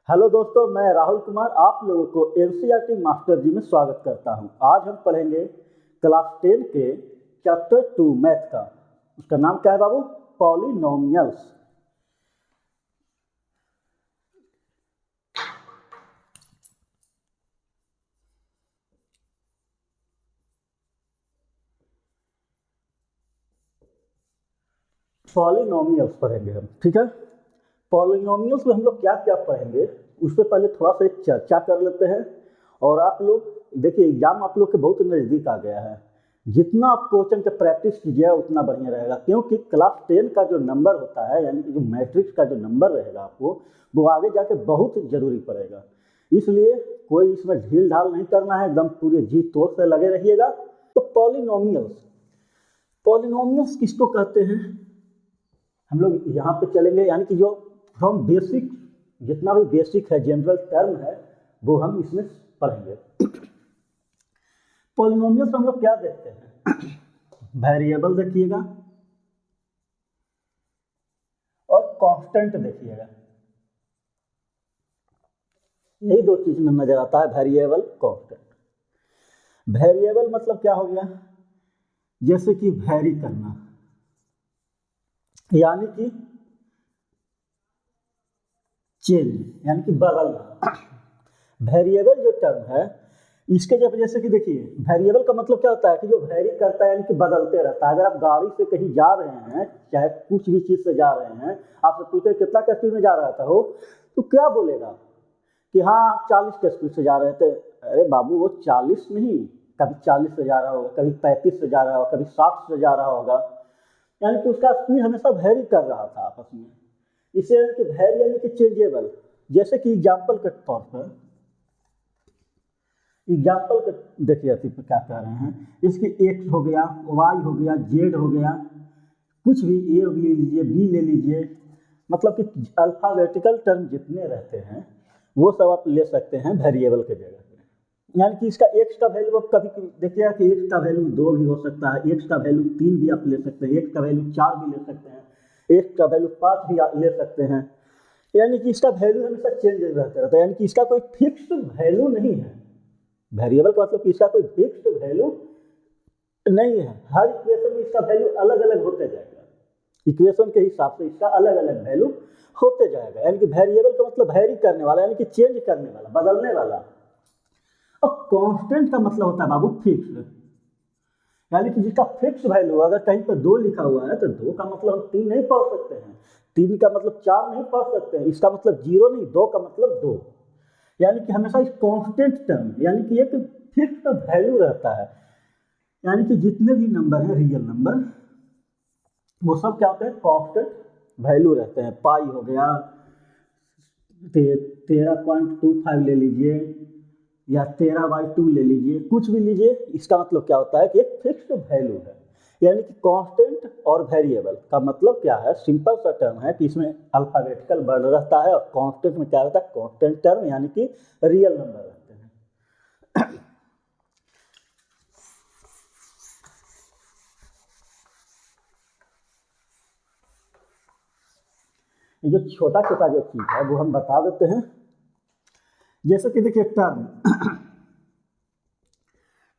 Hello दोस्तों, मैं राहुल कुमार आप लोगों को एनसीईआरटी मास्टर जी में स्वागत करता हूं। आज हम पढ़ेंगे क्लास 10 के चैप्टर 2 मैथ का। उसका नाम क्या है बाबू? पॉलिनोमियल्स। पॉलिनोमियल्स पढ़ेंगे हम, ठीक है। पॉलिनोमियल्स में हम लोग क्या क्या पढ़ेंगे उससे पहले थोड़ा सा एक चर्चा कर लेते हैं। और आप लोग देखिए, एग्जाम आप लोग के बहुत नज़दीक आ गया है। जितना आप क्वेश्चन का प्रैक्टिस कीजिएगा उतना बढ़िया रहेगा, क्योंकि क्लास 10 का जो नंबर होता है, यानी कि जो मैट्रिक्स का जो नंबर रहेगा आपको, वो आगे जाके बहुत जरूरी पड़ेगा। इसलिए कोई इसमें ढील ढाल नहीं करना है, एकदम पूरे जी तोड़ से लगे रहिएगा। तो पॉलिनोमियल्स, पॉलिनोमियल्स किसको कहते हैं हम लोग यहाँ पे चलेंगे, यानी कि जो फ्रॉम बेसिक, जितना भी बेसिक है, जनरल टर्म है, वो हम इसमें पढ़ेंगे। पॉलिनोमियल्स हम लोग क्या देखते हैं? वेरिएबल देखिएगा और कांस्टेंट देखिएगा। यही दो चीज में नजर आता है, वेरिएबल कांस्टेंट। वेरिएबल मतलब क्या हो गया? जैसे कि वैरी करना, यानी कि चेंज, यानी कि बदलना। वेरिएबल जो टर्म है, इसके जब जैसे कि देखिए, वेरिएबल का मतलब क्या होता है कि जो वेरी करता है, यानी कि बदलते रहता है। अगर आप गाड़ी से कहीं जा रहे हैं, चाहे कुछ भी चीज से जा रहे हैं, आपसे पूछे कितना के स्पीड में जा रहा था हो, तो क्या बोलेगा कि हाँ 40 के स्पीड से जा रहे थे। अरे बाबू, वो 40 नहीं, कभी 40 से जा रहा होगा, कभी 35 से जा रहा होगा, कभी 60 से जा रहा होगा। यानी कि उसका स्पीड हमेशा वेरी कर रहा था आपस में। इसे यानी कि वेरी यानी कि चेंजेबल। जैसे कि एग्जाम्पल के तौर पर, एग्जाम्पल के देखिए अति क्या कह रहे हैं, इसकी एक्स हो गया, वाई हो गया, जेड हो गया, कुछ भी ए ले लीजिए, बी ले लीजिए। मतलब कि अल्फाबेटिकल टर्म जितने रहते हैं वो सब आप ले सकते हैं वेरिएबल के जगह पे। यानी कि इसका एक्स का वैल्यू आप कभी देखिएगा कि एक्स का वैल्यू 2 भी हो सकता है, एक्स का वैल्यू 3 भी आप ले सकते हैं, एक्स का वैल्यू 4 भी ले सकते हैं, एक्स का वैल्यू 5 भी आप ले सकते हैं। यानी कि इसका वैल्यू हमेशा चेंज रहता रहता है, यानी कि इसका कोई फिक्स वैल्यू नहीं है। वेरिएबल का मतलब कि इसका कोई फिक्स वैल्यू नहीं है। हर इक्वेशन में इसका वैल्यू अलग अलग होते जाएगा, इक्वेशन के हिसाब से इसका अलग अलग वैल्यू होते जाएगा। यानी कि वेरिएबल का मतलब वेरी करने वाला, यानी कि चेंज करने वाला, बदलने वाला। और कांस्टेंट का मतलब होता है बाबू फिक्स, यानी कि जिसका फिक्स वैल्यू, अगर कहीं पर 2 लिखा हुआ है तो 2 का मतलब हम 3 नहीं पढ़ सकते हैं, 3 का मतलब 4 नहीं पढ़ सकते हैं, इसका मतलब 0 नहीं, 2 का मतलब 2। यानी कि हमेशा इस कांस्टेंट टर्म, यानी कि एक फिक्स वैल्यू रहता है। यानी कि जितने भी नंबर हैं रियल नंबर, वो सब क्या होते हैं? कांस्टेंट वैल्यू रहते हैं। पाई हो गया, 13.25 ले लीजिए, या 13/2 ले लीजिए, कुछ भी लीजिए, इसका मतलब क्या होता है कि एक फिक्स्ड वैल्यू है। यानी कि कांस्टेंट और वेरिएबल का मतलब क्या है? सिंपल सा टर्म है कि इसमें अल्फाबेटिकल वर्ड रहता है, और कांस्टेंट में क्या रहता है? कांस्टेंट टर्म, यानी कि रियल नंबर रहते हैं। ये जो छोटा छोटा जो चीज है वो हम बता देते हैं। जैसे कि देखिए, टर्म,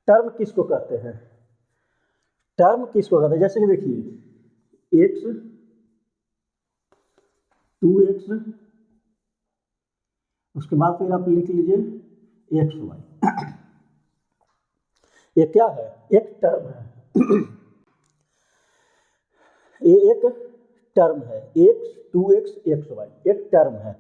टर्म किसको कहते हैं? टर्म किसको कहते हैं? जैसे कि देखिए, एक्स, 2x, उसके बाद फिर आप लिख लीजिए एक्स वाई। ये क्या है? एक टर्म है। ये एक टर्म है, एक्स, 2x, एक्स वाई एक टर्म है।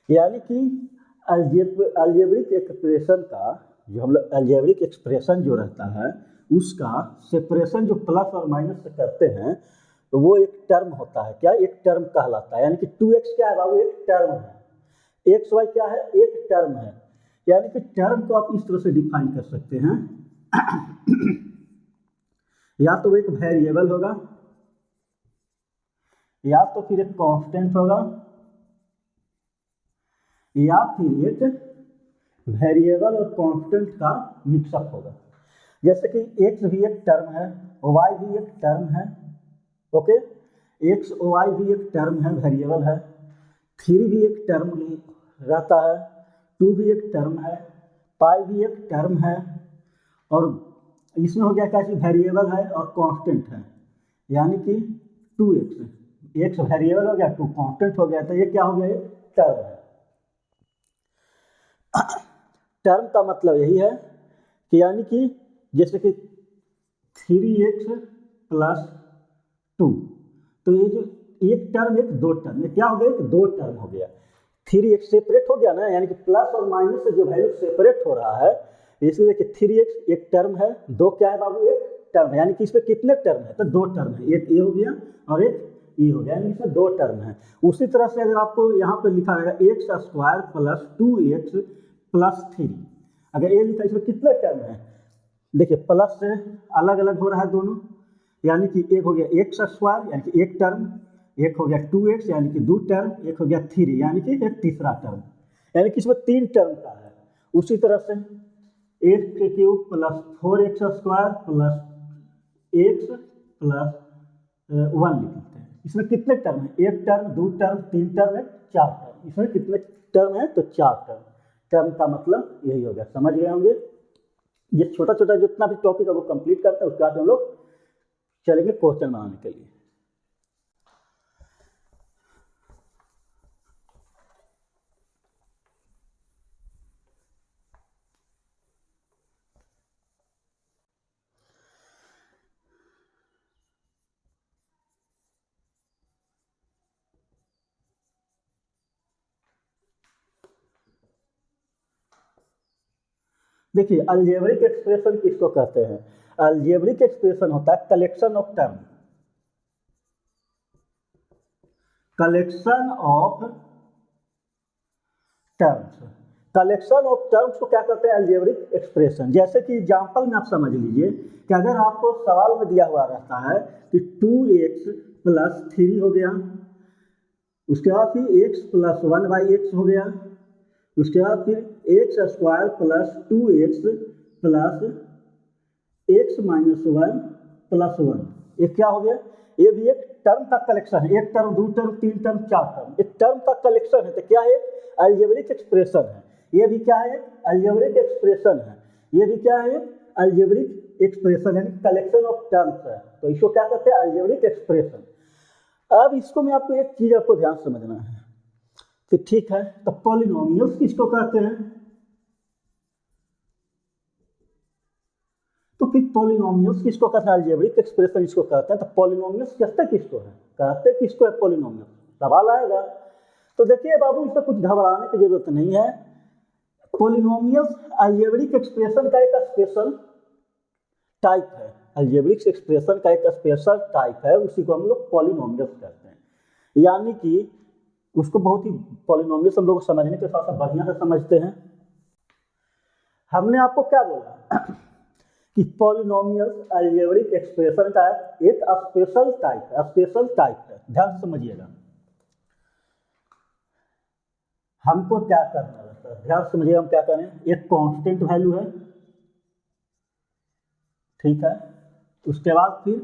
यानी कि अलजेब्रिक एक्सप्रेशन का, जो हम लोग अलजेब्रिक एक्सप्रेशन जो रहता है उसका सेपरेशन जो प्लस और माइनस से करते हैं, तो वो एक टर्म होता है। क्या? एक टर्म कहलाता है। यानी कि 2x क्या है बाबू? एक टर्म है। एक्स वाई क्या है? एक टर्म है। यानी कि टर्म को आप इस तरह से डिफाइन कर सकते हैं, या तो एक वेरिएबल होगा, या तो फिर एक कांस्टेंट होगा, या फिर एक वेरिएबल और कांस्टेंट का मिक्सअप होगा। जैसे कि एक्स भी एक टर्म है, वाई भी एक टर्म है, ओके, एक्स वाई भी एक टर्म है, वेरिएबल है, 3 भी एक टर्म रहता है, 2 भी एक टर्म है, पाई भी एक टर्म है, और इसमें हो गया क्या कि वेरिएबल है और कांस्टेंट है, यानी कि 2x, x वेरिएबल हो गया, 2 कांस्टेंट हो गया, तो ये क्या हो गया, एक टर्म है। टर्म का मतलब यही है कि यानी कि जैसे कि 3x + 2, तो ये जो एक टर्म एक दो टर्म, ये क्या हो गया, एक दो टर्म हो गया। 3x सेपरेट हो गया ना, यानी कि प्लस और माइनस से जो वैल्यू सेपरेट हो रहा है, इसलिए कि 3x एक टर्म है, दो क्या है बाबू, एक टर्म है, यानी कि इसमें कितने टर्म है, तो दो टर्म है, एक ये हो गया और एक ये हो गया, यानी इसमें दो टर्म है। उसी तरह से अगर आपको यहाँ पे लिखा रहेगा x² + 2x + 3, अगर ये लिखा, इसमें कितने टर्म है, देखिए प्लस से अलग अलग हो रहा है दोनों, यानी कि एक हो गया x² यानी कि एक टर्म, एक हो गया 2x यानी कि दो टर्म, एक हो गया 3 यानी कि एक तीसरा टर्म, यानी कि इसमें 3 टर्म का है। उसी तरह से x³ + 4x² + x + 1 लिख लेते हैं। इसमें कितने टर्म है, एक टर्म, दो टर्म, 3 टर्म है, 4 टर्म, इसमें कितने टर्म है, तो 4 टर्म। टर्म का मतलब यही हो गया, समझ गए होंगे। ये छोटा छोटा जितना भी टॉपिक है वो कंप्लीट करते हैं, उसके बाद हम लोग चलेंगे क्वेश्चन बनाने के लिए। देखिए अलजेब्रिक एक्सप्रेशन किसको कहते हैं, अलजेब्रिक एक्सप्रेशन होता है collection of term, collection of terms, collection of terms को क्या कहते हैं, अलजेब्रिक एक्सप्रेशन। जैसे कि एग्जांपल में आप समझ लीजिए कि अगर आपको सवाल में दिया हुआ रहता है कि 2x + 3 हो गया, उसके बाद फिर x + 1/x हो गया, उसके बाद फिर x² + 2x + x - 1 + 1, ये क्या हो गया, ये भी एक टर्म का कलेक्शन है, एक टर्म, दो टर्म, 3 टर्म, 4 टर्म, एक टर्म का कलेक्शन है, तो क्या है, अलजेब्रिक एक्सप्रेशन है। ये भी क्या है, अलजेब्रिक एक्सप्रेशन है, ये भी क्या है, अलजेब्रिक एक्सप्रेशन यानी कलेक्शन ऑफ टर्म्स है, तो इसको क्या कहते हैं, अलजेब्रिक एक्सप्रेशन। अब इसको मैं आपको एक चीज आपको ध्यान समझना है, तो ठीक है, तो पॉलिनोमियल्स किसको कहते हैं, तो फिर पॉलिनोमियल्स किसको कहते हैं, अलजेब्रिक एक्सप्रेशन इसको कहते हैं, तो पॉलिनोमियल्स कहते किसको है, कहते किसको है पॉलिनोमियल, सवाल आएगा। तो देखिए बाबू, इसमें कुछ घबराने की जरूरत नहीं है, पॉलिनोमियल्स अलजेब्रिक एक्सप्रेशन का एक स्पेशल टाइप है, अलजेब्रिक एक्सप्रेशन का एक स्पेशल टाइप है, उसी को हम लोग पॉलिनोमियल्स कहते हैं, यानी कि उसको बहुत ही पॉलिनोमियल्स हम लोग समझने के साथ साथ बढ़िया से समझते हैं। हमने आपको क्या बोला कि पॉलिनोमियल्स अलजेब्रिक एक्सप्रेशन का एक स्पेशल टाइप है, स्पेशल टाइप है, ध्यान से समझिएगा। हमको क्या करना रहता है, ध्यान से समझिए, हम क्या करें, एक कांस्टेंट वैल्यू है, ठीक है, उसके बाद फिर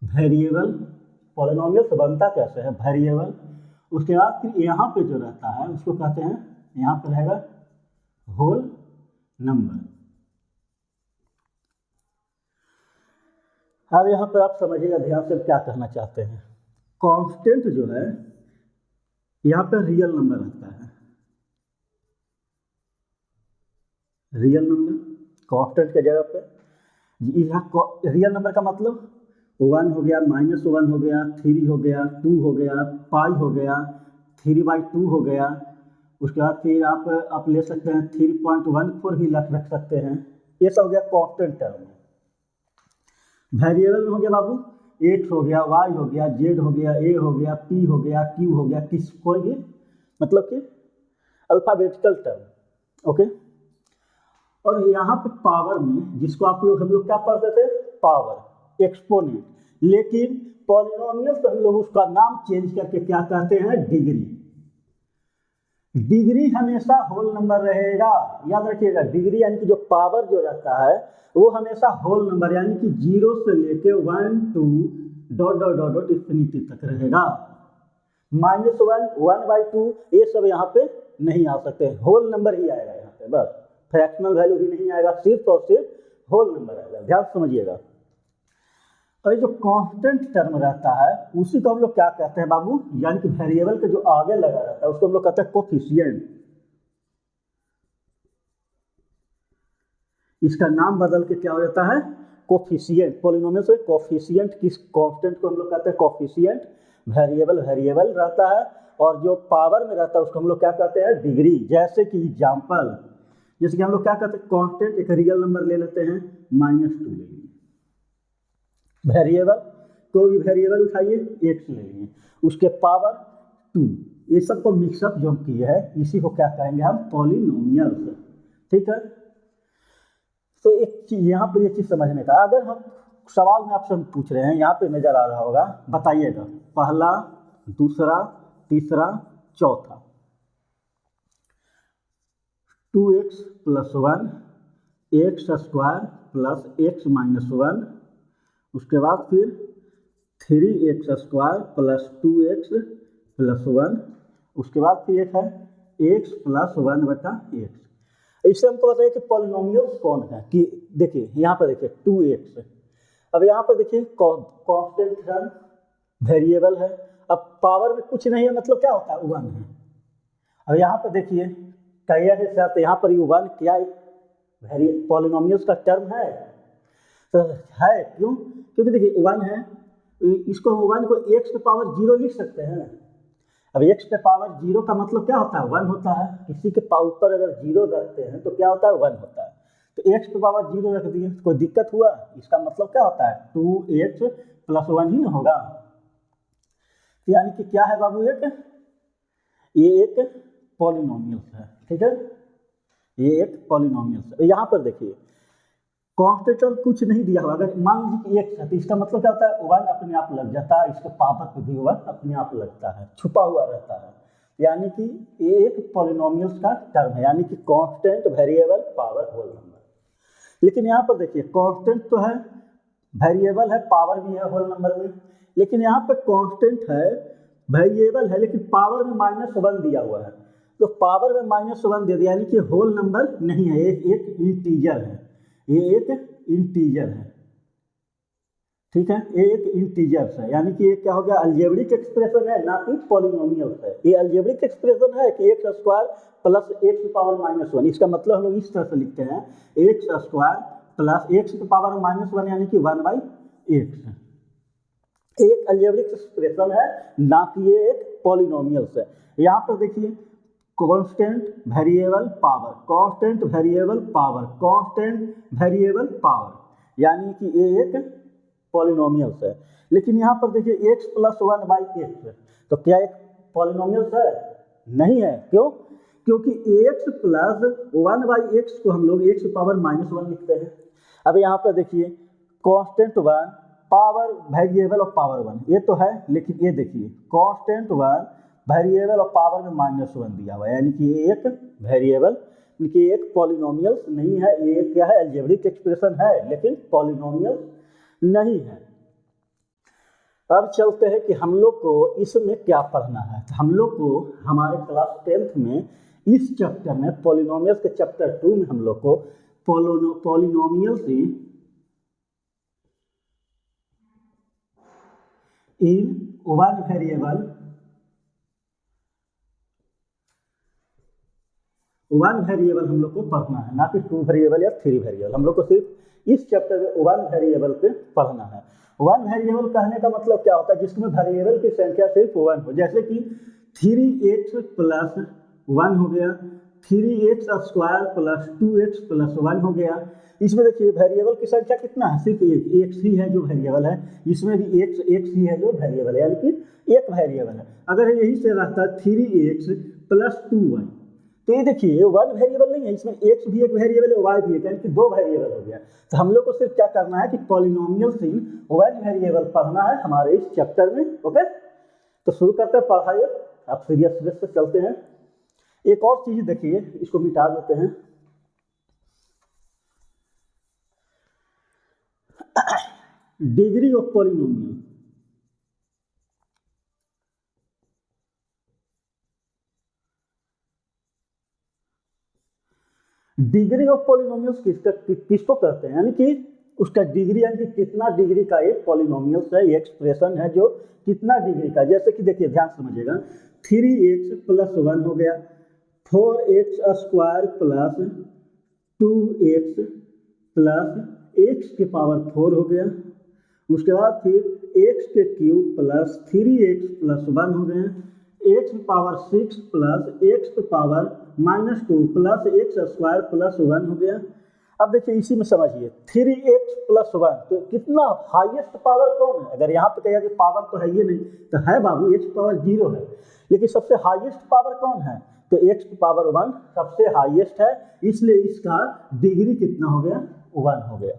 वेरिएबल, पॉलिनोमियल बनता कैसे है, वेरिएबल, उसके बाद फिर यहाँ पे जो रहता है उसको कहते हैं, यहाँ पे रहेगा होल नंबर। अब यहाँ पर आप समझिएगा ध्यान से क्या कहना चाहते हैं, कांस्टेंट जो है यहाँ पे रियल नंबर रहता है, रियल नंबर कांस्टेंट के जगह पे, यहाँ रियल नंबर का मतलब 1 हो गया, -1 हो गया, 3 हो गया, 2 हो गया, पाई हो गया, 3/2 हो गया, उसके बाद फिर आप ले सकते हैं 3.14 भी रख सकते हैं, ये सब हो गया कांस्टेंट टर्म। वेरिएबल में हो गया बाबू x हो गया, y हो गया, z हो गया, a हो गया, p हो गया, q हो गया, किस कोई भी मतलब कि अल्फाबेटिकल टर्म, ओके। और यहाँ पे पावर में, जिसको हम लोग क्या पढ़ते थे, पावर, एक्सपोनेंट, लेकिन पॉलिनोमियल तो हम लोग उसका नाम चेंज करके क्या कहते हैं, डिग्री। डिग्री हमेशा होल नंबर रहेगा, याद रखिएगा, डिग्री यानी कि जो पावर जो रहता है वो हमेशा होल नंबर, यानी कि 0 से लेके 1 2 ... इन्फिनिटी तक रहेगा। -1 1/2 ये सब यहाँ पे नहीं आ सकते, होल नंबर ही आएगा यहाँ पे, बस फ्रैक्शनल वैल्यू भी नहीं आएगा, सिर्फ और सिर्फ होल नंबर आएगा, ध्यान समझिएगा। और जो कांस्टेंट टर्म रहता है उसी को हम लोग क्या कहते हैं बाबू, यानी कि वेरिएबल के जो आगे लगा रहता है उसको हम लोग कहते हैं कोफिशिएंट। इसका नाम बदल के क्या हो जाता है, कोफिशिएंट। पॉलिनोमियल से कोफिशिएंट किस कांस्टेंट को हम लोग कहते हैं कोफिशिएंट। वेरिएबल वेरिएबल रहता है और जो पावर में रहता है उसको हम लोग क्या कहते हैं, डिग्री। जैसे कि एग्जाम्पल, जैसे कि हम लोग क्या कहते हैं, कांस्टेंट एक रियल नंबर ले लेते हैं, -2 ले लीजिए। वेरिएबल, कोई भी वेरिएबल उठाइए, x ले लीजिए, उसके पावर 2, ये सब को मिक्सअप जो किए है इसी को क्या कहेंगे हम, पॉलिनोमियल। ठीक है, तो एक चीज यहाँ पर ये चीज समझने का, अगर हम सवाल में आपसे हम पूछ रहे हैं, यहाँ पे नजर आ रहा होगा, बताइएगा पहला, दूसरा, तीसरा, चौथा, 2x + 1 x² + x - 1, उसके बाद फिर 3x² + 2x + 1, उसके बाद फिर एक है x + 1/x। इससे हमको बताइए कि पॉलिनोमियल्स कौन है, कि देखिए यहाँ पर देखिए 2x, अब यहाँ पर देखिए कांस्टेंट टर्म वेरिएबल है, अब पावर में कुछ नहीं है, मतलब क्या होता है, 1 है। अब यहाँ पर देखिए कहिए के साथ यहाँ पर 1 क्या पॉलिनोमियल्स का टर्म है, तो है, क्यों, क्योंकि देखिए 1 है, इसको 1 को x के पावर 0 लिख सकते हैं। अब x के पावर 0 का मतलब क्या होता है, 1 होता है। किसी के ऊपर अगर 0 रखते हैं तो क्या होता है, 1 होता है। तो x के पावर 0 रख दिए, कोई दिक्कत हुआ, इसका मतलब क्या होता है, 2x + 1 ही ना होगा। तो यानी कि क्या है बाबू, ये एक पॉलिनोमियल है। ठीक है, ये एक पॉलिनोमियल है। यहाँ पर देखिए कांस्टेंट कुछ नहीं दिया हुआ, अगर मान लीजिए कि x है तो इसका मतलब क्या होता है, 1 अपने आप लग जाता है, इसके पावर पे भी 1 अपने आप लगता है, छुपा हुआ रहता है। यानी कि ये एक पॉलिनोमियल्स का टर्म है, यानी कि constant, variable, power, whole number. लेकिन यहाँ पर देखिए कांस्टेंट तो है, वेरिएबल है, पावर भी है होल नंबर में, लेकिन यहाँ पर कांस्टेंट है, वेरिएबल है, लेकिन पावर में -1 दिया हुआ है। तो पावर में -1 दे दिया, यानी कि होल नंबर नहीं है, एक इंटीजर है, ये एक इंटीजर है। ठीक है, ये एक इंटीजर है, यानी कि ये क्या हो गया, अलजेब्रिक एक्सप्रेशन है, ना कि पॉलिनोमियल है। ये अलजेब्रिक एक्सप्रेशन है कि x² + x की पावर -1, इसका मतलब हम लोग इस तरह से लिखते हैं, x² + x की पावर -1 यानी कि 1/x। एक अलजेब्रिक एक्सप्रेशन है, ना कि ये एक पॉलिनोमियल है। यहाँ पर देखिए constant variable power, constant variable power, constant variable power, यानी कि ये एक पॉलिनोमियल है। लेकिन यहाँ पर देखिए x + 1/x, तो क्या एक पॉलिनोमियल है, नहीं है। क्यों, क्योंकि x + 1/x को हम लोग x की पावर -1 लिखते हैं। अब यहाँ पर देखिए कांस्टेंट 1 पावर वेरिएबल और पावर 1, ये तो है, लेकिन ये देखिए कांस्टेंट 1 वेरिएबल और पावर में -1 दिया हुआ है, यानी कि ये एक वेरिएबल, कि एक पॉलिनोमियल नहीं है, ये क्या है, अलजेब्रिक एक्सप्रेशन है, लेकिन पॉलिनोमियल नहीं है। अब चलते हैं कि हम लोग को इसमें क्या पढ़ना है। तो हम लोग को हमारे क्लास 10th में इस चैप्टर में, पॉलिनोमियल्स के चैप्टर 2 में हम लोग को पॉलिनोमियल्स इन 1 वेरिएबल, 1 वेरिएबल हम लोग को पढ़ना है, ना कि 2 वेरिएबल या 3 वेरिएबल। हम लोग को सिर्फ इस चैप्टर में 1 वेरिएबल पे पढ़ना है। 1 वेरिएबल कहने का मतलब क्या होता है, जिसमें वेरिएबल की संख्या सिर्फ 1 हो, जैसे कि 3x + 1 हो गया, 3x² + 2x + 1 हो गया। इसमें देखिए वेरिएबल की संख्या कितना है, सिर्फ एक, x ही है जो वेरिएबल है, इसमें भी x ही है जो वेरिएबल है, यानी कि एक वेरिएबल है। अगर यही से रहता 3x + 2y, तो ये देखिए 1 वेरिएबल नहीं है, इसमें x भी एक वेरिएबल है, y भी एक, यानी कि 2 वेरिएबल हो गया। तो हम लोग को सिर्फ क्या करना है कि पॉलिनोमियल्स इन 1 वेरिएबल पढ़ना है हमारे इस चैप्टर में। ओके, तो शुरू करते हैं पढ़ाई, आप सीरियसनेस से चलते हैं। एक और चीज देखिए, इसको मिटा देते हैं, degree of polynomial. Degree of polynomials किसको कहते हैं, यानी कि उसका डिग्री, यानी कि कितना डिग्री का एक पॉलिनोमियल्स है, ये एक्सप्रेशन है जो कितना डिग्री का। जैसे कि देखिए ध्यान समझिएगा, 3x + 1 हो गया, 4x² + 2x + x⁴ हो गया, उसके बाद फिर x³ + 3x + 1 हो गया, x⁻6 + x⁻−2 + x² + 1 हो गया। अब देखिए इसी में समझिए 3x + 1 तो कितना हाईएस्ट पावर कौन है, अगर यहाँ पे कहेगा कि पावर तो है ये नहीं तो है बाबू, x⁻0 है, लेकिन सबसे हाईएस्ट पावर कौन है, तो x⁻1 सबसे हाईएस्ट है, इसलिए इसका डिग्री कितना हो गया, 1 हो गया।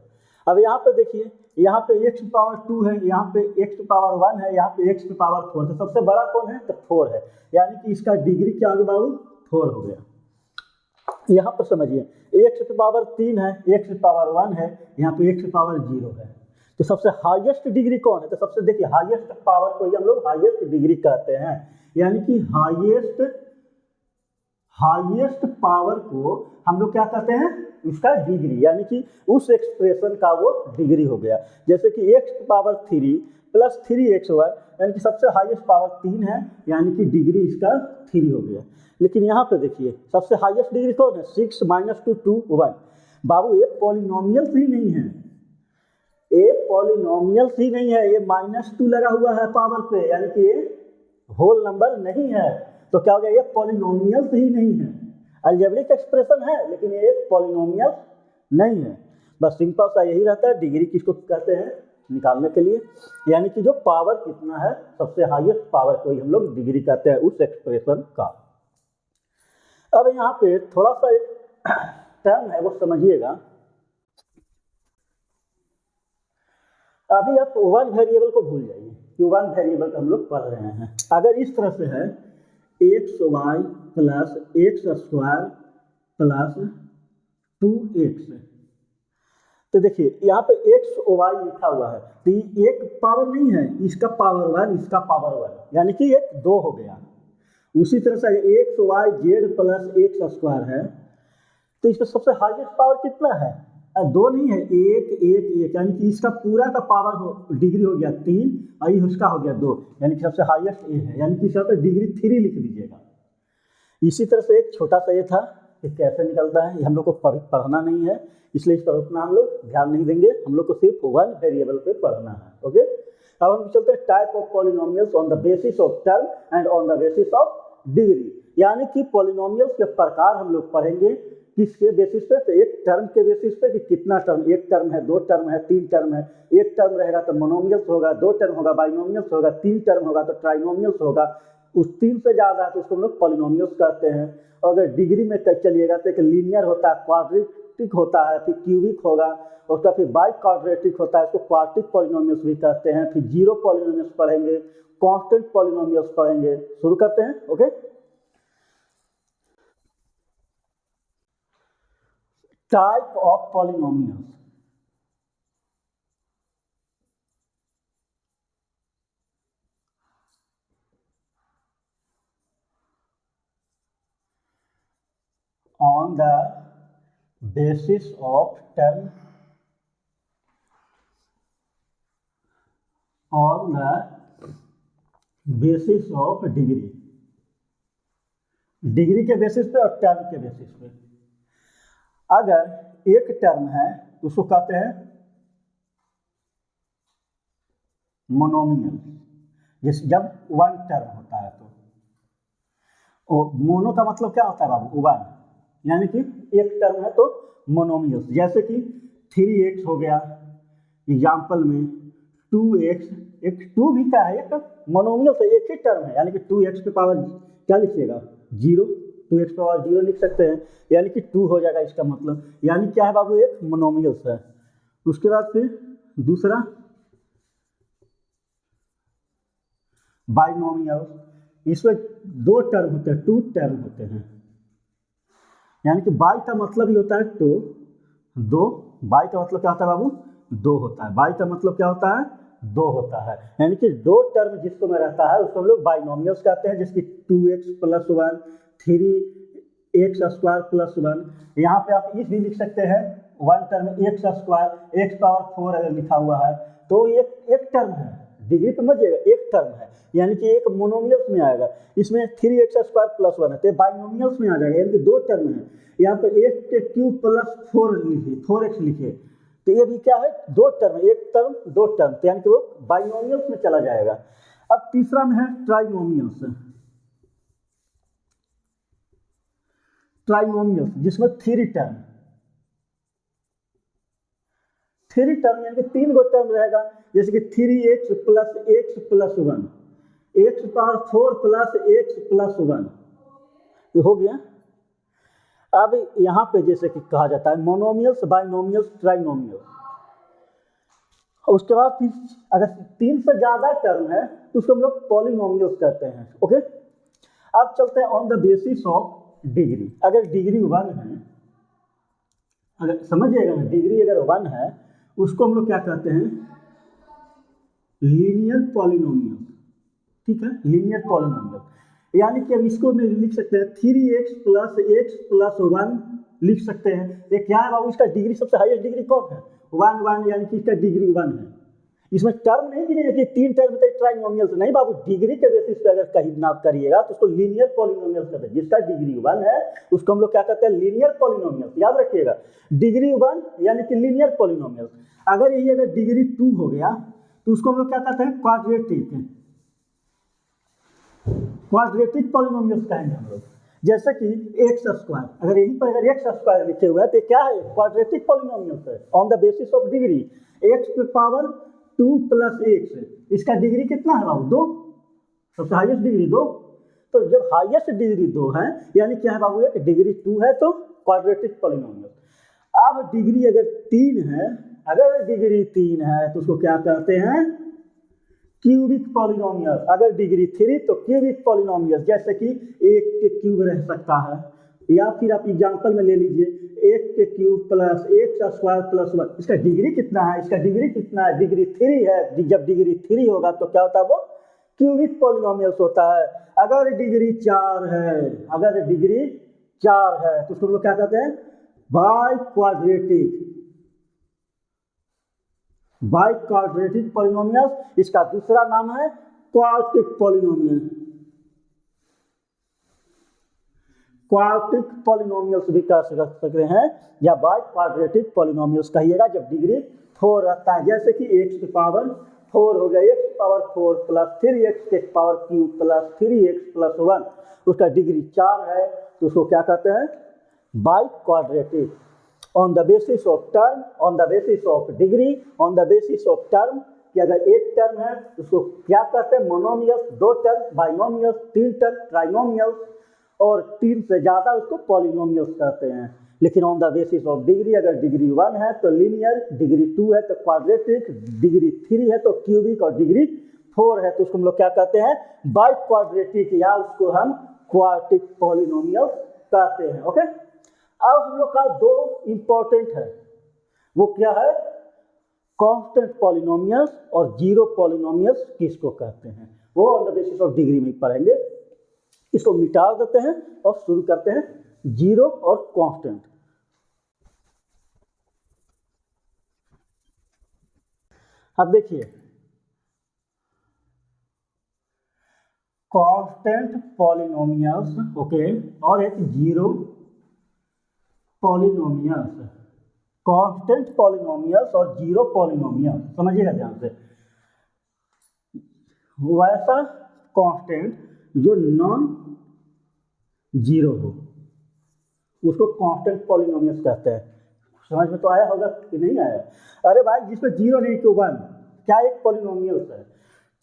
अब यहाँ पे देखिए, यहाँ पे x⁻2 है, यहाँ पे x⁻1 है, यहाँ पे x⁻4, तो सबसे बड़ा कौन है, तो 4 है, यानी कि इसका डिग्री क्या हो गया बाबू, 4 हो गया। यहाँ पर समझिए x⁻3 है, x⁻1 है, यहाँ पे x⁻0 है, तो सबसे हाईएस्ट डिग्री कौन है, तो सबसे देखिए हाईएस्ट पावर को ही हम लोग हाईएस्ट डिग्री कहते हैं, यानी कि हाईएस्ट पावर को हम लोग क्या कहते हैं, उसका डिग्री, यानी कि उस एक्सप्रेशन का वो डिग्री हो गया। जैसे कि x⁻3 + 3x1 यानी कि सबसे हाईएस्ट पावर 3 है, यानी कि डिग्री इसका 3 हो गया। लेकिन यहाँ पे देखिए सबसे हाईएस्ट डिग्री कौन है, 6 - 2 2 1। बाबू ये पॉलिनोमियल्स ही नहीं है, ये पॉलिनोमियल्स ही नहीं है, ये -2 लगा हुआ है पावर पे, यानी कि ये होल नंबर नहीं है, तो क्या हो गया, ये पॉलिनोमियल्स ही नहीं है, अलजेब्रिक एक्सप्रेशन है लेकिन ये एक पॉलिनोमियल नहीं है। बस सिंपल सा यही रहता है, डिग्री किसको कहते हैं निकालने के लिए, यानी कि जो पावर कितना है, सबसे हाईएस्ट पावर को ही हम लोग डिग्री कहते हैं उस एक्सप्रेशन का। अब यहाँ पे थोड़ा सा एक टर्म है वो समझिएगा, अभी आप वन वेरिएबल को भूल जाइए कि वन वेरिएबल हम लोग पढ़ रहे हैं। अगर इस तरह से है xy + x² + 2x, तो देखिए यहाँ पे xy लिखा हुआ है, तो ये एक पावर नहीं है, इसका पावर 1, इसका पावर 1, यानी कि एक 2 हो गया। उसी तरह से xyz + x² है, तो इसमें सबसे हाईएस्ट पावर कितना है, 2 नहीं है, 1 1 1, यानी कि इसका पूरा का पावर डिग्री हो गया 3 और ये उसका हो गया 2, यानी कि सबसे हाईएस्ट ये है, यानी कि इसका डिग्री 3 लिख दीजिएगा। इसी तरह से एक छोटा सा ये था कि कैसे निकलता है, ये हम लोग को पढ़ना नहीं है, इसलिए इस पर उतना हम लोग ध्यान नहीं देंगे, हम लोग को सिर्फ वन वेरिएबल पे पढ़ना है। ओके, अब हम चलते हैं type of polynomials on the basis of term and on the basis of degree, यानी कि पॉलिनोमियल्स के प्रकार हम लोग पढ़ेंगे किसके बेसिस पे, तो एक टर्म के बेसिस पे कि कितना टर्म, एक टर्म है, 2 टर्म है, 3 टर्म है, एक टर्म रहेगा तो मोनोमियल्स होगा, 2 टर्म होगा बाइनोमियल्स होगा, 3 टर्म होगा तो ट्राइनोमियल्स होगा, उस 3 से ज़्यादा है तो उसको हम लोग पॉलिनोमियल्स कहते हैं। और अगर डिग्री में चलिएगा तो एक लीनियर होता है, क्वाड्रेटिक होता है, फिर क्यूबिक होगा, उसका फिर बाई क्वाड्रेटिक होता है, इसको क्वार्टिक पॉलिनोमियल्स भी कहते हैं, फिर जीरो पॉलिनोमियल्स पढ़ेंगे, कांस्टेंट पॉलिनोमियल्स पढ़ेंगे। शुरू करते हैं। Okay, type of polynomials, on the basis of term, on the basis of degree, degree के बेसिस पे और टर्म के बेसिस पे। अगर एक टर्म है तो उसको कहते हैं मोनोमियल, जिस जब वन टर्म होता है तो मोनो का मतलब क्या होता है बाबू, वन, यानी कि एक टर्म है तो मोनोमियल, जैसे कि 3x हो गया एग्जाम्पल में, 2x, एक 2 भी क्या है, एक मोनोमियल से एक ही टर्म है, यानी कि 2x की पावर क्या लिखिएगा 0, 2x की पावर 0 लिख सकते हैं, यानी कि 2 हो जाएगा इसका मतलब, यानी क्या है बाबू, एक मोनोमियल है। उसके बाद फिर दूसरा बाइनोमियल, इसमें 2 टर्म होते हैं, 2 टर्म होते हैं, यानी कि बाई का मतलब ही होता है तो 2, बाई का मतलब क्या होता है बाबू, 2 होता है, बाई का मतलब क्या होता है, 2 होता है, यानी कि 2 टर्म जिसको में रहता है उसको हम लोग बाइनोमियल्स कहते हैं, जिसकी 2x + 1, एक्स स्क्वायर प्लस 1, यहाँ पे आप इस भी लिख सकते हैं one term x square x power 4 अगर लिखा हुआ है तो ये एक टर्म है, डिग्री पे मत जाइएगा, एक टर्म है यानी कि एक मोनोमियल्स में आएगा। इसमें 3x स्क्वायर प्लस 1 है तो बाइनोमियल्स में आ जाएगा यानी कि दो टर्म है। यहाँ पे एक्स के क्यूब प्लस 4 लिखिए, 4x लिखिए तो ये भी क्या है, दो टर्म, एक टर्म दो टर्म, तो यानी कि वो बाइनोमियल्स में चला जाएगा। अब तीसरा में है ट्राइनोमियल्स, ट्राइनोमियल्स जिसमें थ्री टर्म यानी कि तीन गो टर्म रहेगा, जैसे कि 3x plus 1 x power 4 plus x plus 1, ये हो गया। अब यहाँ पे जैसे कि कहा जाता है मोनोमियल्स, बाइनोमियल्स, ट्राइनोमियल्स। उसके बाद फिर अगर तीन से ज़्यादा टर्म है तो उसको हम लोग पॉलिनोमियल्स कहते हैं। ओके, अब चलते हैं on the basis of degree. अगर डिग्री 1 है, अगर समझिएगा ना, डिग्री अगर 1 है उसको हम लोग क्या कहते हैं, लीनियर पॉलिनोमियल। ठीक है, लीनियर पॉलिनोमियल यानी कि अब इसको में लिख सकते हैं 3x प्लस 1 लिख सकते हैं। ये क्या है बाबू, इसका डिग्री सबसे हाईएस्ट डिग्री कौन है, 1 यानी कि इसका डिग्री 1 है। इसमें टर्म नहीं गिने कि तीन टर्म तो ट्राइनोमियल्स नहीं बाबू, डिग्री के बेसिस पे अगर कहीं ना करिएगा तो उसको लीनियर पॉलिनोमियल्स कहते हैं। जिसका डिग्री 1 है उसको हम लोग क्या कहते हैं, लीनियर पॉलिनोमियल्स। याद रखिएगा, डिग्री 1 यानी कि लीनियर पॉलिनोमियल्स। अगर ये अगर डिग्री 2 हो गया तो उसको हम लोग क्या कहते हैं, क्वाड्रेटिक पॉलिनोमियल्स कहेंगे हम लोग। जैसे कि एक्स स्क्वायर, अगर यहीं पर अगर एक्स स्क्वायर लिखे हुए हैं तो क्या है, क्वाड्रेटिक पॉलिनोमियल्स है on the basis of degree. X पे पावर 2 प्लस एक्स, इसका डिग्री कितना है बाबू, 2, सबसे हाईएस्ट डिग्री 2। तो जब हाईएस्ट डिग्री 2 है यानी क्या है बाबू, एक डिग्री 2 है तो क्वाड्रेटिक पॉलिनोमियल। अब डिग्री अगर 3 है, अगर डिग्री 3 है तो उसको क्या कहते हैं, क्यूबिक पॉलिनोमियल। अगर डिग्री 3 तो क्यूबिक पॉलिनोमियल, जैसे कि 1 के क्यूब रह सकता है, या फिर आप एग्जांपल में ले लीजिए 1 के cube plus x square plus 1। इसका डिग्री कितना है, इसका डिग्री कितना है, डिग्री 3 है। जब डिग्री 3 होगा तो क्या होता है, वो क्यूबिक पॉलिनोमियल्स होता है। अगर डिग्री 4 है, अगर डिग्री 4 है तो उसको हम लोग क्या कहते हैं, बाई क्वाड्रेटिक पॉलिनोमियल्स। इसका दूसरा नाम है क्वार्टिक पॉलिनोमियल। क्वार्टिक पॉलिनोमियल्स भी कह सकते हैं या बाई क्वाड्रेटिक पॉलिनोमियल्स कहिएगा जब डिग्री 4 रहता है। जैसे कि एक्स की पावर 4 हो गया, एक्स की पावर 4 प्लस 3x के power cube plus 3x plus 1, उसका डिग्री 4 है तो उसको क्या कहते हैं, by quadratic. On the basis of term, on the basis of degree, on the basis of term, कि अगर एक टर्म है उसको क्या कहते हैं, मोनोमियल्स, दो टर्म बाइनोमियल्स, तीन टर्म ट्राइनोमियल्स, और तीन से ज़्यादा उसको पॉलिनोमियल्स कहते हैं। लेकिन on the basis of degree, अगर डिग्री 1 है तो लीनियर, डिग्री 2 है तो क्वाड्रेटिक, डिग्री 3 है तो क्यूबिक, और डिग्री 4 है तो उसको हम लोग क्या कहते हैं, बाई क्वाड्रेटिक, या उसको हम क्वार्टिक पॉलिनोमियल्स कहते हैं। ओके, अब हम लोग का दो इंपॉर्टेंट है, वो क्या है, कांस्टेंट पॉलिनोमियल्स और जीरो पॉलिनोमियल्स किसको कहते हैं, वो on the basis of degree में पढ़ेंगे। इसको मिटा देते हैं और शुरू करते हैं जीरो और कांस्टेंट। अब देखिए, कांस्टेंट पॉलिनोमियल्स, ओके, और एक जीरो पॉलिनोमियल्स। कांस्टेंट पॉलिनोमियल्स और जीरो पॉलिनोमियल्स, समझिएगा ध्यान से। वैसा कांस्टेंट जो नॉन जीरो हो उसको कांस्टेंट पॉलिनोमियल्स कहते हैं। समझ में तो आया होगा कि नहीं आया? अरे भाई, जिसमें जीरो नहीं तो 1 क्या एक पॉलिनोमियल्स है,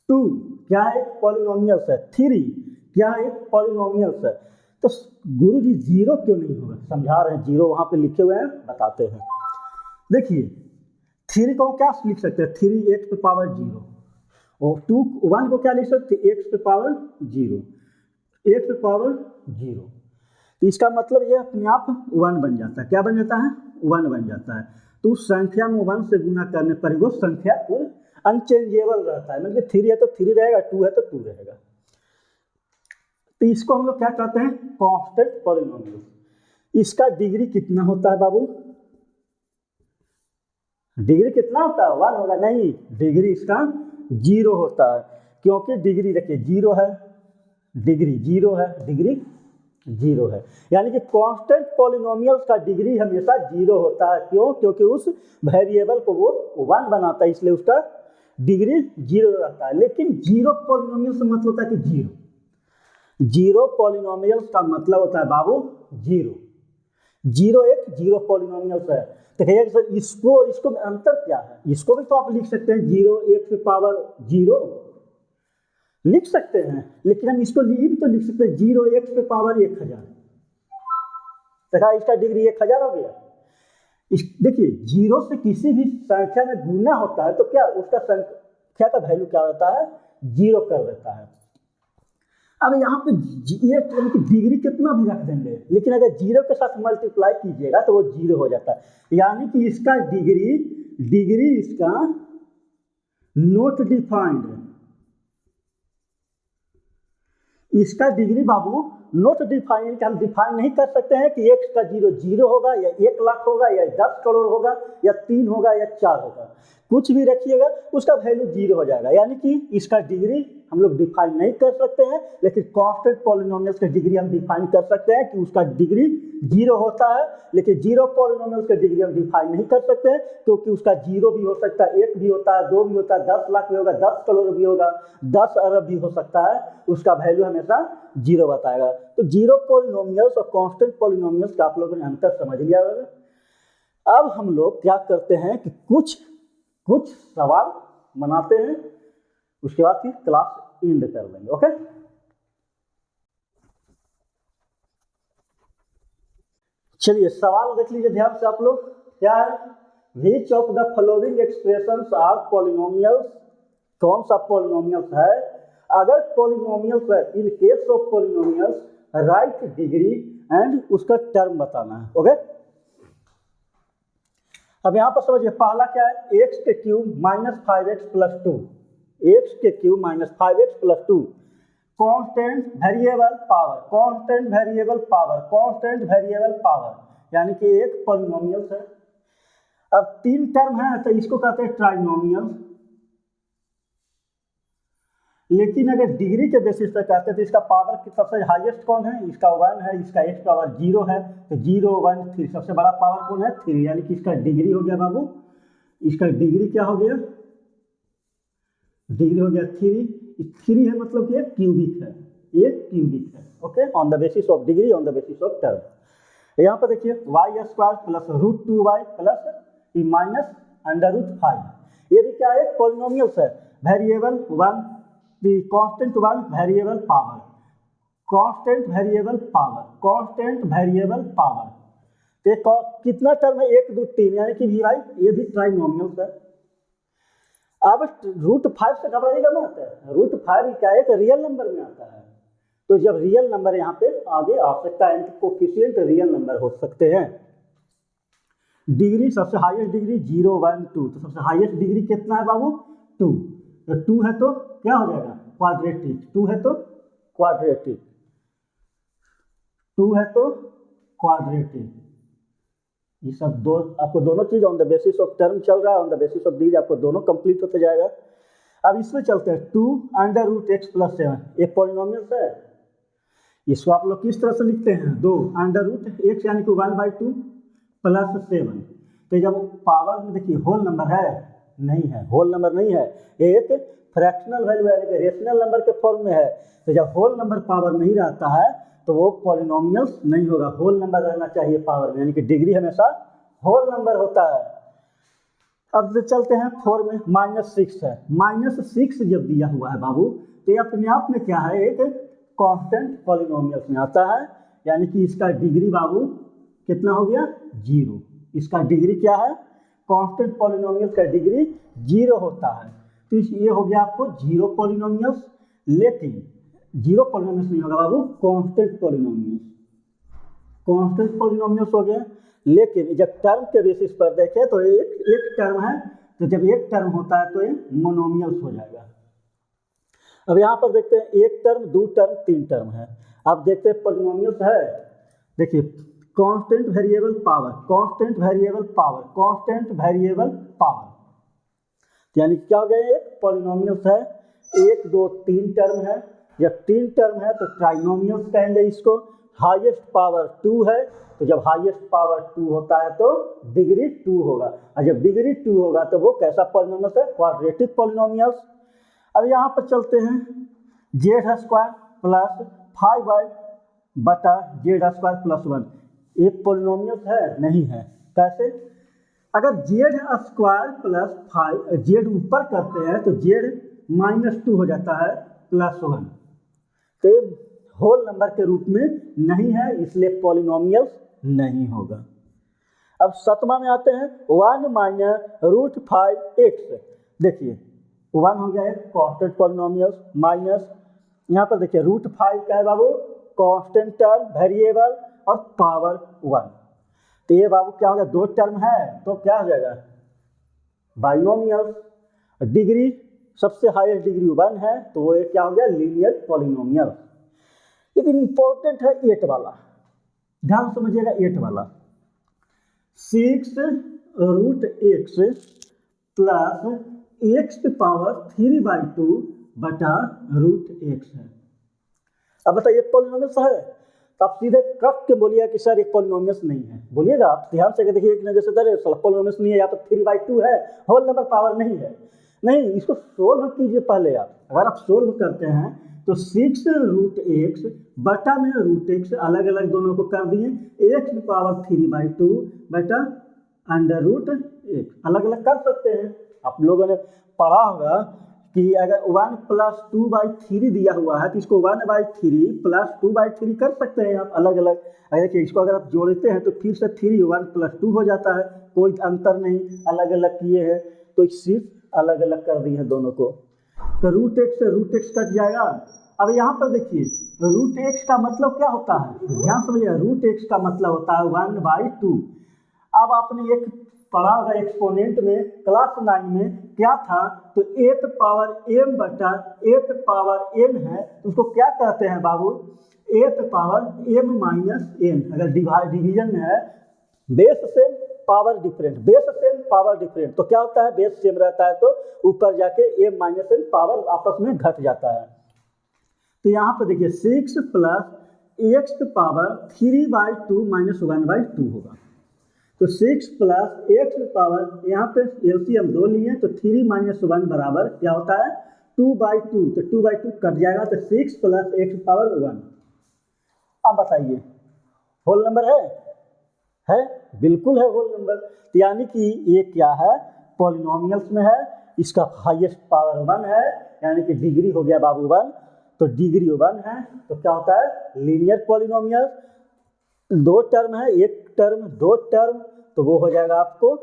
2 क्या एक पॉलिनोमियल्स है, 3 क्या एक पॉलिनोमियल्स है। तो गुरु जी जीरो क्यों नहीं होगा, समझा रहे हैं, जीरो वहां पे लिखे हुए हैं, बताते हैं। देखिए 3 को क्या लिख सकते हैं, 3x पे पावर 0, और 1 को क्या लिख सकते हैं, x पे पावर 0, x पे पावर 0। तो इसका मतलब ये अपने आप 1 बन जाता है। क्या बन जाता है, 1 बन जाता है। तो उस संख्या में 1 से गुना करने पर वो संख्या अनचेंजेबल रहता है, मतलब 3 है तो 3 रहेगा, 2 है तो 2 रहेगा। तो इसको हम लोग क्या कहते हैं, कांस्टेंट पॉलिनोमियल। इसका डिग्री कितना होता है बाबू? डिग्री कितना होता है? 1 होगा? नहीं, डिग्री इसका 0 होता है, क्योंकि डिग्री देखिए 0 है, डिग्री 0 है, डिग्री 0 है, यानी कि कांस्टेंट पॉलिनोमियल्स का डिग्री हमेशा 0 होता है। क्यों? क्योंकि उस वेरिएबल को वो 1 बनाता है, इसलिए उसका डिग्री 0 रहता है। लेकिन 0 पॉलिनोमियल्स का मतलब होता है कि 0 पॉलिनोमियल्स का मतलब होता है बाबू 0 एक 0 पॉलिनोमियल्स है। तो कहिएगा सर इसको और इसको में अंतर क्या है? इसको भी तो आप लिख सकते हैं 0 1 की पावर 0 लिख सकते हैं, लेकिन हम इसको भी तो लिख सकते हैं 0 x की पावर 1000। देखा, इसका डिग्री 1000 हो गया। देखिए 0 से किसी भी संख्या में गुना होता है तो क्या उसका संख्या का वैल्यू क्या होता है? 0 कर देता है। अब यहाँ पे ये डिग्री कितना भी रख देंगे, लेकिन अगर 0 के साथ मल्टीप्लाई कीजिएगा तो वो 0 हो जाता है, यानी कि इसका डिग्री इसका नॉट डिफाइंड है। इसका डिग्री बाबू नॉट डिफाइंड, हम डिफाइन नहीं कर सकते हैं कि x का 0 होगा या 1 लाख होगा या 10 करोड़ होगा या 3 होगा या 4 होगा, कुछ भी रखिएगा उसका वैल्यू 0 हो जाएगा। यानी कि इसका डिग्री हम लोग डिफाइन नहीं कर सकते हैं, लेकिन कांस्टेंट पॉलिनोमियल्स का डिग्री हम डिफाइन कर सकते हैं कि उसका डिग्री 0 होता है। लेकिन 0 पॉलिनोमियल्स का डिग्री हम डिफाइन नहीं कर सकते हैं, क्योंकि उसका 0 भी हो सकता है, 1 भी होता है, 2 भी होता है, 10 लाख भी होगा, 10 करोड़ भी होगा, 10 अरब भी हो सकता है, उसका वैल्यू हमेशा 0 बताएगा। तो 0 पॉलिनोमियल्स और कांस्टेंट पॉलिनोमियल्स का आप लोगों ने अंतर समझ लिया होगा। अब हम लोग क्या करते हैं कि कुछ सवाल बनाते हैं, उसके बाद फिर क्लास एंड कर लेंगे। ओके, चलिए सवाल देख लीजिए ध्यान से आप लोग। क्या है? Which of the following expressions are polynomials? कौन सा पॉलिनोमियल्स है? अगर पॉलिनोमियल्स है, in case of polynomials right degree and उसका टर्म बताना है। ओके, अब यहां पर समझिए पहला क्या है? x के cube minus 5x plus 2, x के cube minus 5x plus 2, constant variable power, constant variable power, constant variable power, यानी कि एक पॉलिनोमियल है। अब 3 टर्म है तो इसको कहते हैं ट्राइनोमियल, लेकिन अगर डिग्री के बेसिस पर कहते हैं तो इसका पावर की सबसे हाईएस्ट कौन है? इसका 1 है, इसका x पावर 0 है, तो 0 1 3, सबसे बड़ा पावर कौन है? 3, यानी कि इसका डिग्री हो गया बाबू, इसका डिग्री क्या हो गया? डिग्री हो गया 3 है, मतलब कि क्यूबिक है, ये क्यूबिक है। Okay, on the basis of degree, on the basis of term. यहाँ पर देखिए y² plus √2y plus minus √5, ये भी क्या है? पॉलिनोमियल्स है। Variable 1, constant 1, variable power, constant variable power, constant variable power. तो कितना टर्म है? 1 2 3, यानी कि भाई ये भी ट्राइनोमियल्स है। अब √5 से घबराइएगा मत, √5 क्या है? एक रियल नंबर में आता है, तो जब रियल नंबर यहाँ पे आगे आ सकता है, कोफिशिएंट रियल नंबर हो सकते हैं। डिग्री सबसे हाईएस्ट डिग्री 0 1 2, तो सबसे हाईएस्ट डिग्री कितना है बाबू? 2, तो 2 है तो क्या हो जाएगा? क्वाड्रेटिक, 2 है तो क्वाड्रेटिक, 2 है तो क्वाड्रेटिक। ये सब दो आपको दोनों चीज on the basis of term चल रहा है, on the basis of degree आपको दोनों कंप्लीट होते जाएगा। अब इसमें चलते हैं 2 √x प्लस 7, एक पॉलिनोमियल है। इसको आप लोग किस तरह से लिखते हैं? 2 √x यानी कि 1/2 प्लस 7। तो जब पावर में देखिए होल नंबर है, नहीं है, होल नंबर नहीं है, एक फ्रैक्शनल वैल्यू यानी कि रेशनल नंबर के फॉर्म में है। तो जब होल नंबर पावर नहीं रहता है तो वो पॉलिनोमियल्स नहीं होगा, होल नंबर रहना चाहिए पावर में, यानी कि डिग्री हमेशा होल नंबर होता है। अब चलते हैं 4 में, -6 है। -6 जब दिया हुआ है बाबू तो ये अपने आप में क्या है? एक कांस्टेंट पॉलिनोमियल्स में आता है, यानी कि इसका डिग्री बाबू कितना हो गया? 0। इसका डिग्री क्या है? कांस्टेंट पॉलिनोमियल्स का डिग्री 0 होता है। तो ये हो गया आपको 0 पॉलिनोमियल्स, लेकिन 0 पॉलिनोमियल्स नहीं होगा बाबू, कांस्टेंट पॉलिनोमियल्स, कांस्टेंट पॉलिनोमियल्स हो गया। लेकिन जब टर्म के बेसिस पर देखें तो एक टर्म है, तो जब एक टर्म होता है तो ये मोनोमियल्स हो जाएगा। अब यहाँ पर देखते हैं 1 टर्म 2 टर्म 3 टर्म है। अब देखते हैं पॉलिनोमियल्स है, देखिए constant variable power, constant variable power, constant variable power, यानी क्या हो गया, एक पॉलिनोमियल्स है, 1 2 3 टर्म है, जब 3 टर्म है तो ट्राइनोमियल्स कहेंगे इसको। हाईएस्ट पावर 2 है, तो जब हाईएस्ट पावर 2 होता है तो डिग्री 2 होगा, और जब डिग्री 2 होगा तो वो कैसा पॉलिनोमियल्स है, क्वाड्रेटिक पॉलिनोमियल्स। अब यहाँ पर चलते हैं, जेड स्क्वायर प्लस 5y बटा जेड स्क्वायर प्लस 1, एक पॉलिनोमियल्स है, नहीं है। कैसे, अगर जेड स्क्वायर प्लस 5 जेड ऊपर करते हैं तो जेड -2 हो जाता है प्लस 1, तो होल नंबर के रूप में नहीं है, इसलिए पॉलिनोमियल्स नहीं होगा। अब 7वां में आते हैं, 1 - √5x, देखिए 1 हो गया है कांस्टेंट पॉलिनोमियल्स, माइनस यहाँ पर देखिए √5 का है बाबू कांस्टेंट टर्म वेरिएबल और पावर 1, तो ये बाबू क्या हो गया, 2 टर्म है तो क्या हो जाएगा बाइनोमियल्स। डिग्री सबसे हाईएस्ट डिग्री 1 है तो वो क्या हो गया, लीनियर पॉलिनोमियल। लेकिन इंपॉर्टेंट है 8 वाला, ध्यान समझिएगा 8 वाला, 6√x प्लस x की पावर 3/2 बटा √x है। अब बताइए पॉलिनोमियल्स है, तो आप सीधे कट के बोलिए कि सर एक पॉलिनोमियल्स नहीं है, बोलिएगा आप ध्यान से देखिए, एक नजर से पॉलिनोमियल्स नहीं है, या तो 3/2 है, होल नंबर पावर नहीं है, नहीं, इसको सोल्व कीजिए पहले आप। अगर आप सोल्व करते हैं तो 6√x बटा में √x अलग अलग दोनों को कर दिए, x की पावर 3/2 बटा √x अलग अलग कर सकते हैं। आप लोगों ने पढ़ा होगा कि अगर 1 + 2/3 दिया हुआ है तो इसको 1/3 + 2/3 कर सकते हैं आप अलग अलग। देखिए इसको अगर आप जोड़ते हैं तो फिर से 3 1 + 2 हो जाता है, कोई अंतर नहीं, अलग अलग किए हैं तो सिर्फ अलग अलग कर दिए हैं दोनों को, तो √x से √x कट जाएगा। अब यहाँ पर देखिए √x का मतलब क्या होता है, ध्यान समझिए, √x का मतलब होता है 1/2। अब आपने एक पढ़ा होगा एक्सपोनेंट में क्लास 9 में क्या था, तो a पावर m बटा a पावर n है, तो उसको क्या कहते हैं बाबू, a पावर m - n। अगर डिवीजन में है base same power different, base same power different, तो क्या होता है, बेस सेम रहता है तो ऊपर जाके m - n पावर आपस में घट जाता है। तो यहाँ पर देखिए 6 + x की पावर 3/2 - 1/2 होगा, तो 6 + x की पावर, यहाँ पे एलसीएम 2 लिए तो 3 - 1 बराबर क्या होता है 2/2, तो 2/2 कट जाएगा, तो 6 + x की पावर 1। अब बताइए होल नंबर है, बिल्कुल है होल नंबर, तो यानी कि ये क्या है, पॉलिनोमियल्स में है, इसका हाईएस्ट पावर 1 है, यानी कि डिग्री हो गया बाबू 1, तो डिग्री 1 है, तो क्या होता है लीनियर पॉलिनोमियल। 2 टर्म है, 1 टर्म 2 टर्म, तो वो हो जाएगा आपको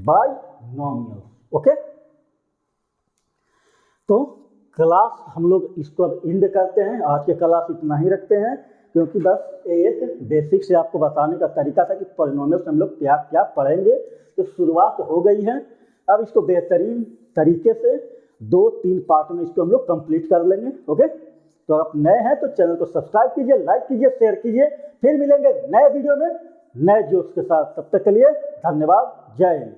बाइनोमियल। ओके, तो क्लास हम लोग इसको अब एंड करते हैं, आज के क्लास इतना ही रखते हैं, क्योंकि बस एक बेसिक से आपको बताने का तरीका था कि पॉलिनोमियल्स हम लोग क्या क्या पढ़ेंगे, तो शुरुआत हो गई है। अब इसको बेहतरीन तरीके से 2-3 पार्ट में इसको हम लोग कंप्लीट कर लेंगे। ओके, तो आप नए हैं तो चैनल को सब्सक्राइब कीजिए, लाइक कीजिए, शेयर कीजिए, फिर मिलेंगे नए वीडियो में नए जोश के साथ। तब तक के लिए धन्यवाद, जय हिंद।